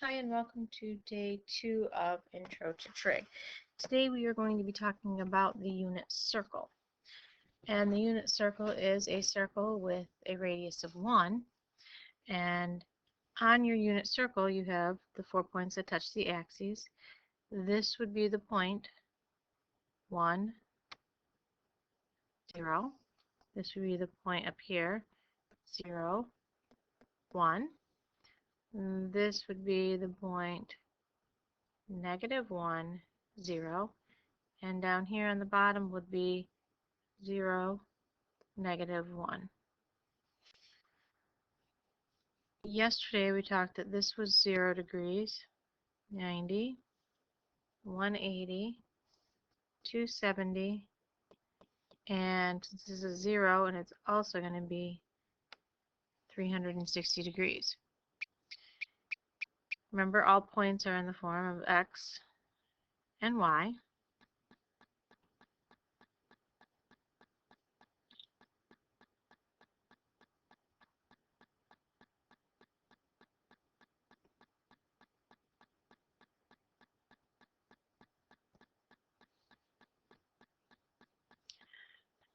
Hi and welcome to day 2 of Intro to Trig. Today we are going to be talking about the unit circle. And the unit circle is a circle with a radius of 1. And on your unit circle you have the 4 points that touch the axes. This would be the point 1, 0. This would be the point up here 0, 1. And this would be the point -1, 0. And down here on the bottom would be 0, -1. Yesterday we talked that this was 0 degrees, 90, 180, 270, and since this is 0 and it's also going to be 360 degrees. Remember, all points are in the form of x and y.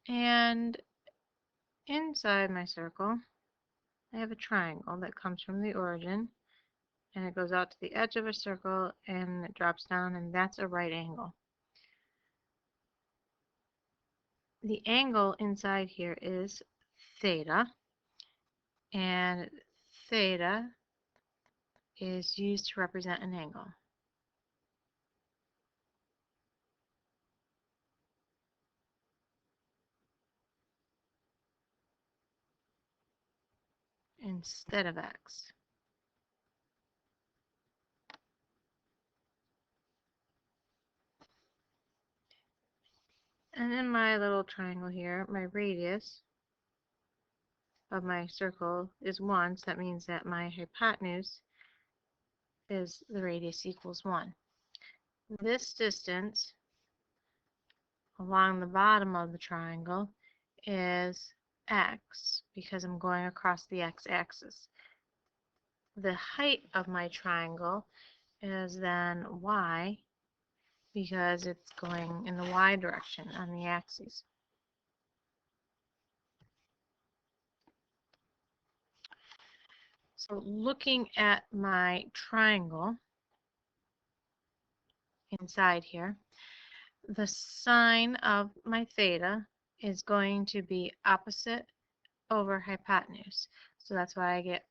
And inside my circle, I have a triangle that comes from the origin, and it goes out to the edge of a circle, and it drops down, and that's a right angle. The angle inside here is theta, and theta is used to represent an angle. Instead of x. And in my little triangle here, my radius of my circle is 1, so that means that my hypotenuse is the radius equals 1. This distance along the bottom of the triangle is x, because I'm going across the x-axis. The height of my triangle is then y, because it's going in the y direction on the axis. So looking at my triangle inside here, the sine of my theta is going to be opposite over hypotenuse. So that's why I get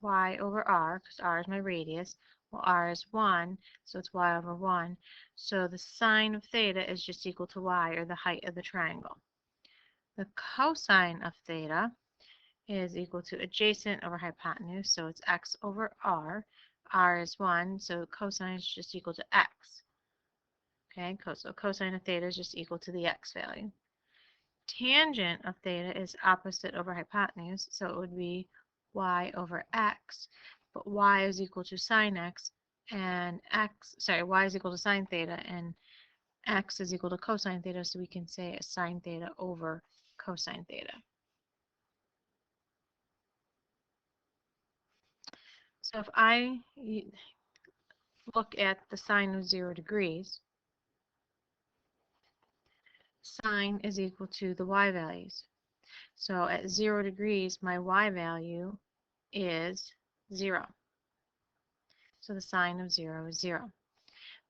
y over r, because r is my radius. Well, r is 1, so it's y over 1. So the sine of theta is just equal to y, or the height of the triangle. The cosine of theta is equal to adjacent over hypotenuse, so it's x over r. R is 1, so cosine is just equal to x. Okay, so cosine of theta is just equal to the x value. Tangent of theta is opposite over hypotenuse, so it would be y over x, but y is equal to sine x, and y is equal to sine theta, and x is equal to cosine theta, so we can say a sine theta over cosine theta. So if I look at the sine of 0 degrees, sine is equal to the y values. So at 0 degrees, my y value is 0. So the sine of 0 is 0.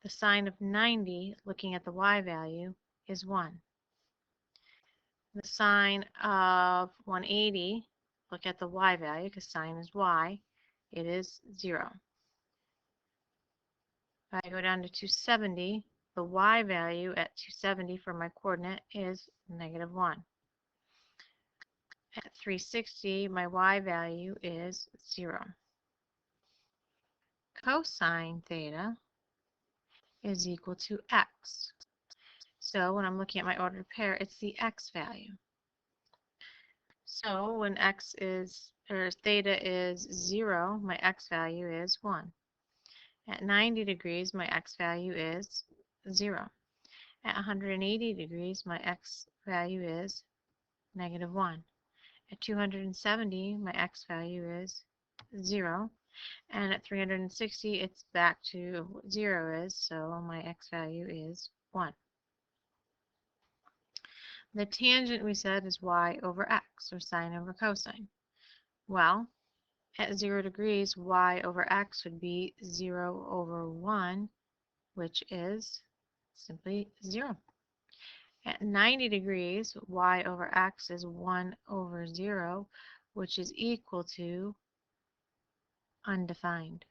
The sine of 90, looking at the y value, is 1. The sine of 180, look at the y value, because sine is y, it is 0. If I go down to 270, the y value at 270 for my coordinate is -1. At 360, my y value is 0. Cosine theta is equal to x. So when I'm looking at my ordered pair, it's the x value. So when theta is 0, my x value is 1. At 90 degrees, my x value is 0. At 180 degrees, my x value is -1. At 270, my x value is 0. And at 360, it's back to what 0 is, so my x value is 1. The tangent, we said, is y over x, or sine over cosine. Well, at 0 degrees, y over x would be 0 over 1, which is simply 0. At 90 degrees, y over x is 1 over 0, which is equal to undefined.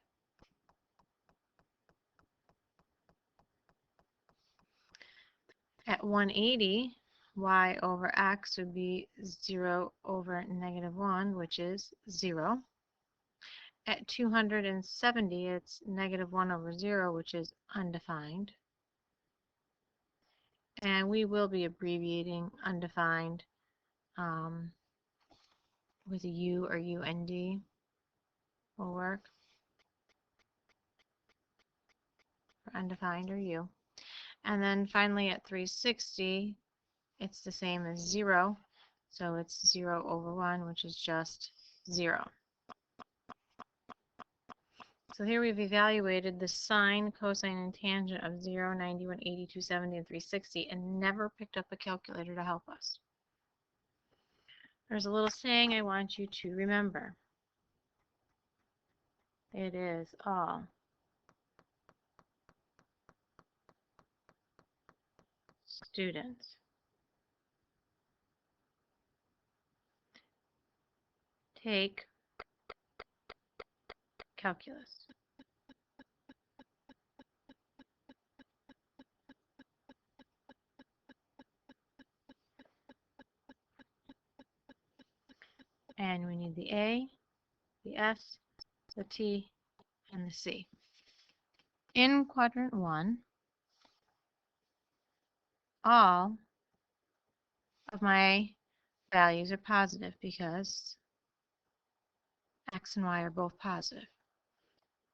At 180, y over x would be 0 over negative 1, which is 0. At 270, it's negative 1 over 0, which is undefined. And we will be abbreviating undefined with a U or UND will work for undefined or U. And then finally at 360, it's the same as 0. So it's 0 over 1, which is just 0. So here we've evaluated the sine, cosine, and tangent of 0, 90, 180, 270, and 360 and never picked up a calculator to help us. There's a little saying I want you to remember. It is all students take calculus. And we need the A, the S, the T, and the C. In quadrant 1, all of my values are positive because x and y are both positive.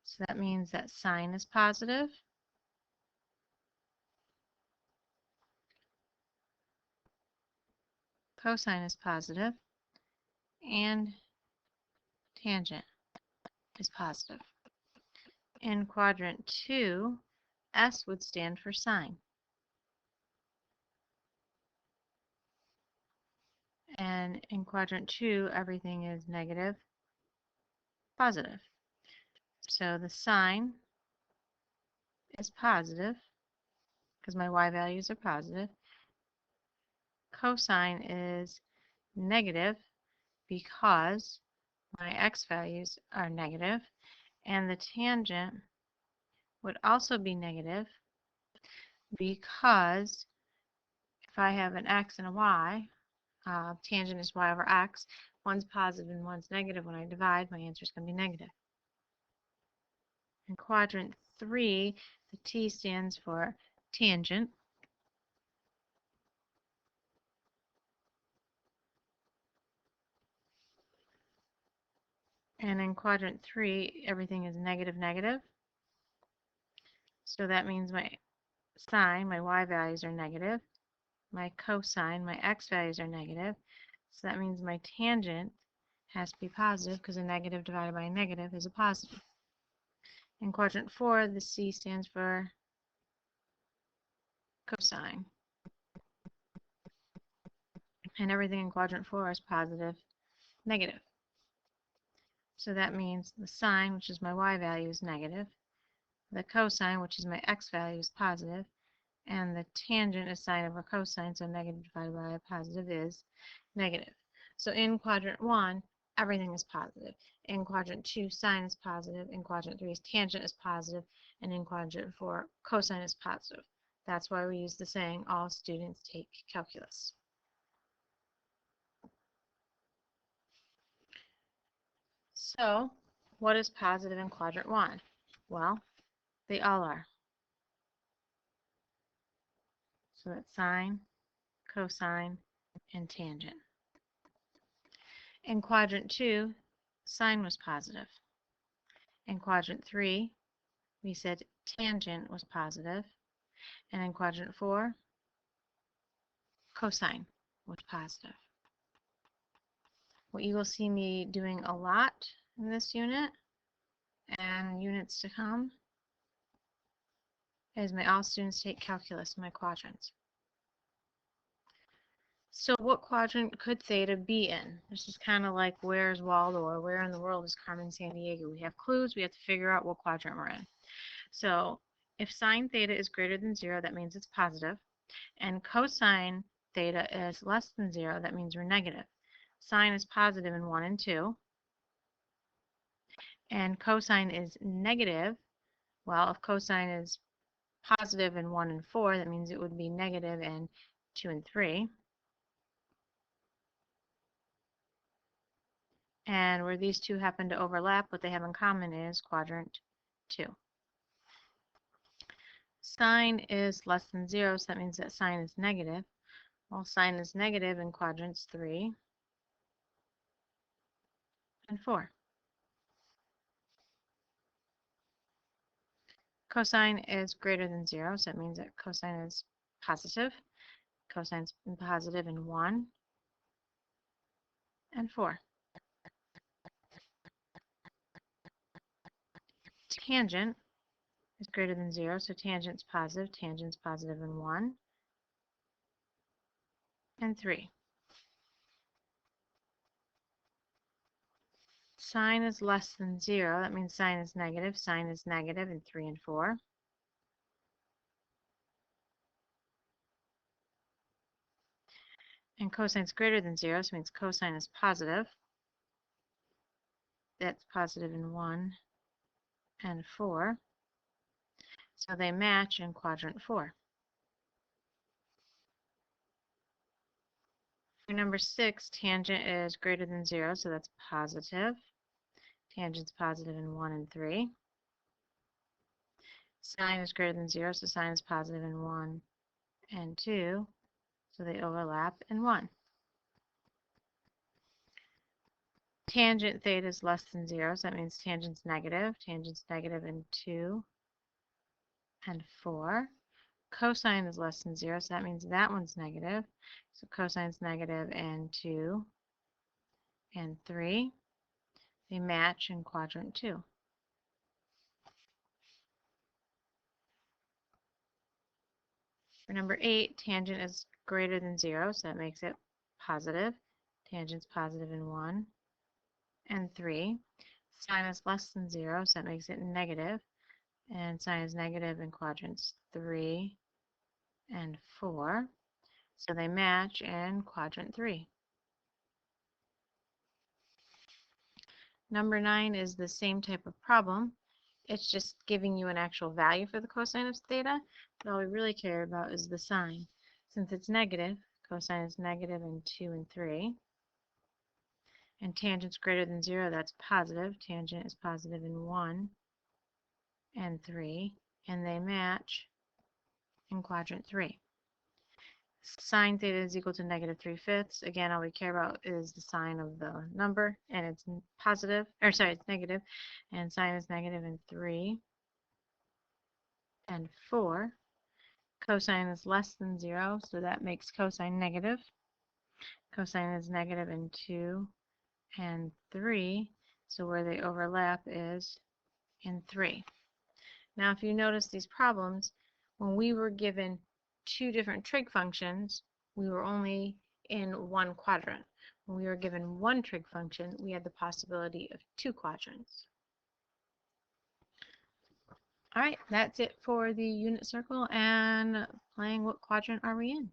So that means that sine is positive, cosine is positive, and tangent is positive. In quadrant 2, S would stand for sine. And in quadrant 2, everything is negative, positive. So the sine is positive because my y values are positive. Cosine is negative because my x values are negative. And the tangent would also be negative because if I have an x and a y, tangent is y over x, one's positive and one's negative. When I divide, my answer is going to be negative. In quadrant 3, the T stands for tangent. And in quadrant 3, everything is negative, negative. So that means my sine, my y values are negative. My cosine, my x values are negative. So that means my tangent has to be positive because a negative divided by a negative is a positive. In quadrant 4, the C stands for cosine. And everything in quadrant 4 is positive, negative. So that means the sine, which is my y value, is negative. The cosine, which is my x value, is positive. And the tangent is sine over cosine, so negative divided by a positive is negative. So in quadrant 1, everything is positive. In quadrant 2, sine is positive. In quadrant 3, tangent is positive. And in quadrant 4, cosine is positive. That's why we use the saying, all students take calculus. So, what is positive in quadrant 1? Well, they all are. So that's sine, cosine, and tangent. In quadrant 2, sine was positive. In quadrant 3, we said tangent was positive. And in quadrant 4, cosine was positive. What you will see me doing a lot in this unit and units to come is my all students take calculus, my quadrants. So what quadrant could theta be in? This is kind of like where's Waldo or where in the world is Carmen Sandiego? We have clues, we have to figure out what quadrant we're in. So if sine theta is greater than 0, that means it's positive. And cosine theta is less than 0, that means we're negative. Sine is positive in 1 and 2. And cosine is negative. Well, if cosine is positive in 1 and 4, that means it would be negative in 2 and 3. And where these two happen to overlap, what they have in common is quadrant 2. Sine is less than 0, so that means that sine is negative. Well, sine is negative in quadrants 3 and 4. Cosine is greater than 0, so that means that cosine is positive. Cosine's positive in 1 and 4. Tangent is greater than 0, so tangent's positive. Tangent's positive in 1 and 3. Sine is less than 0, that means sine is negative. Sine is negative in 3 and 4. And cosine's greater than 0, so it means cosine is positive. That's positive in 1 and 4. So they match in quadrant 4. For number 6, tangent is greater than 0, so that's positive. Tangent's positive in 1 and 3. Sine is greater than 0, so sine is positive in 1 and 2. So they overlap in 1. Tangent theta is less than 0, so that means tangent's negative. Tangent's negative in 2 and 4. Cosine is less than 0, so that means that one's negative. So cosine's negative in 2 and 3. They match in quadrant 2. For number 8, tangent is greater than 0, so that makes it positive. Tangent's positive in 1 and 3. Sine is less than 0, so that makes it negative. And sine is negative in quadrants 3 and 4. So they match in quadrant 3. Number 9 is the same type of problem. It's just giving you an actual value for the cosine of theta. But all we really care about is the sine. Since it's negative, cosine is negative in 2 and 3. And tangent's greater than 0, that's positive. Tangent is positive in 1 and 3. And they match in quadrant 3. Sine theta is equal to negative 3/5. Again, all we care about is the sign of the number, and it's positive, or sorry, it's negative, and sine is negative in 3 and 4. Cosine is less than 0, so that makes cosine negative. Cosine is negative in 2 and 3, so where they overlap is in 3. Now, if you notice these problems, when we were given two different trig functions, we were only in one quadrant. When we were given one trig function, we had the possibility of two quadrants. All right, that's it for the unit circle and playing what quadrant are we in.